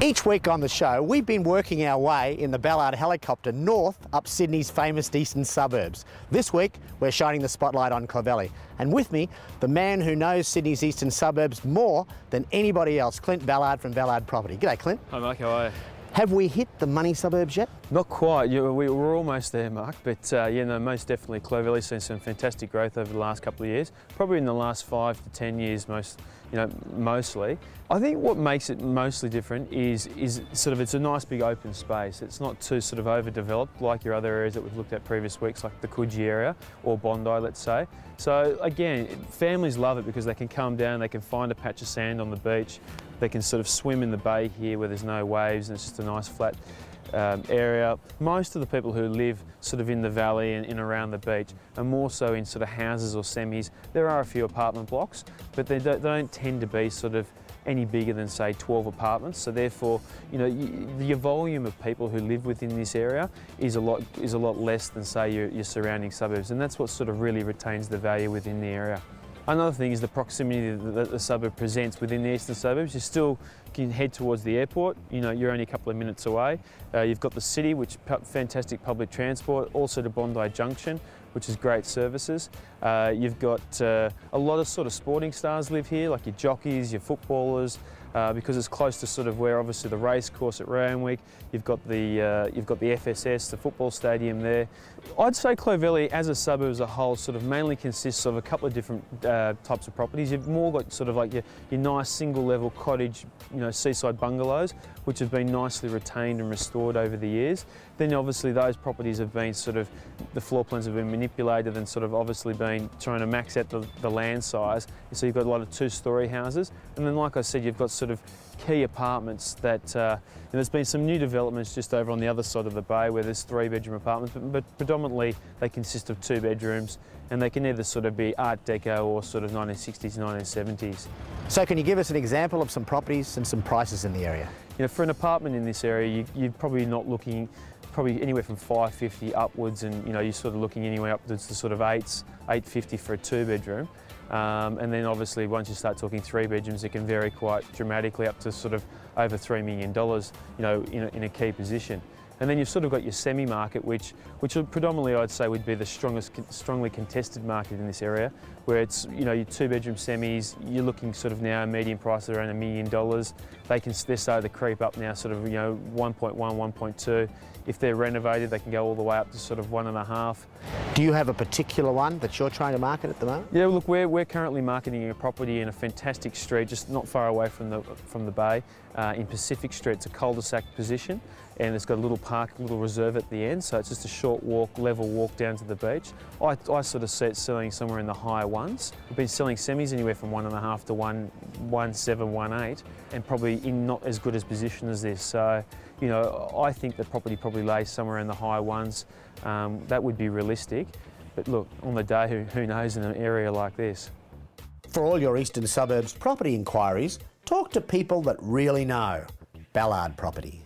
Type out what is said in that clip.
Each week on the show, we've been working our way in the Ballard helicopter north up Sydney's famous eastern suburbs. This week, we're shining the spotlight on Clovelly. And with me, the man who knows Sydney's eastern suburbs more than anybody else, Clint Ballard from Ballard Property. G'day, Clint. Hi, Mark. How are you? Have we hit the money suburbs yet? Not quite. We're almost there, Mark. But yeah, no, most definitely. Clovelly's seen some fantastic growth over the last couple of years. Probably in the last 5 to 10 years, mostly. I think what makes it mostly different is sort of it's a nice big open space. It's not too sort of overdeveloped like your other areas that we've looked at previous weeks, like the Coogee area or Bondi, let's say. So again, families love it because they can come down, they can find a patch of sand on the beach, they can sort of swim in the bay here where there's no waves and it's just a nice flat area. Most of the people who live sort of in the valley and in around the beach are more so in sort of houses or semis. There are a few apartment blocks, but they don't tend to be sort of any bigger than say 12 apartments. So therefore, your volume of people who live within this area is a lot less than say your surrounding suburbs, and that's what sort of really retains the value within the area. Another thing is the proximity that the suburb presents within the eastern suburbs. You still can head towards the airport. You're only a couple of minutes away. You've got the city, which fantastic public transport, also to Bondi Junction, which is great services. You've got a lot of sort of sporting stars live here, like your jockeys, your footballers, because it's close to sort of where obviously the race course at Randwick. You've got the FSS, the football stadium there. I'd say Clovelly as a suburb as a whole sort of mainly consists of a couple of different types of properties. You've more got sort of like your nice single level cottage, seaside bungalows, which have been nicely retained and restored over the years. Then obviously those properties have been sort of, the floor plans have been manipulated and sort of obviously been trying to max out the land size. So you've got a lot of two-storey houses. And then like I said, you've got sort of key apartments that, there's been some new developments just over on the other side of the bay where there's 3-bedroom apartments, but predominantly they consist of 2 bedrooms and they can either sort of be Art Deco or sort of 1960s, 1970s. So can you give us an example of some properties and some prices in the area? For an apartment in this area, you're probably not looking, probably anywhere from $550 upwards, and you're sort of looking anywhere upwards to sort of $850 for a 2-bedroom. And then obviously once you start talking 3 bedrooms, it can vary quite dramatically up to sort of over $3 million, in a key position. And then you've sort of got your semi-market, which predominantly I'd say would be the strongly contested market in this area, where it's, your 2-bedroom semis, you're looking sort of now median price around $1 million. They're starting to creep up now, sort of, 1.1, 1.2. If they're renovated, they can go all the way up to sort of 1.5. Do you have a particular one that you're trying to market at the moment? Yeah, look, we're currently marketing a property in a fantastic street, just not far away from the bay, in Pacific Street. It's a cul-de-sac position, and it's got a little park, a little reserve at the end, so it's just a short walk, level walk down to the beach. I sort of see it selling somewhere in the higher ones. We've been selling semis anywhere from 1.5 to 1.7, 1.8, and probably in not as good a position as this. So, I think the property probably lays somewhere in the high ones. That would be realistic, but look, on the day, who knows in an area like this. For all your eastern suburbs property inquiries, talk to people that really know. Ballard Property.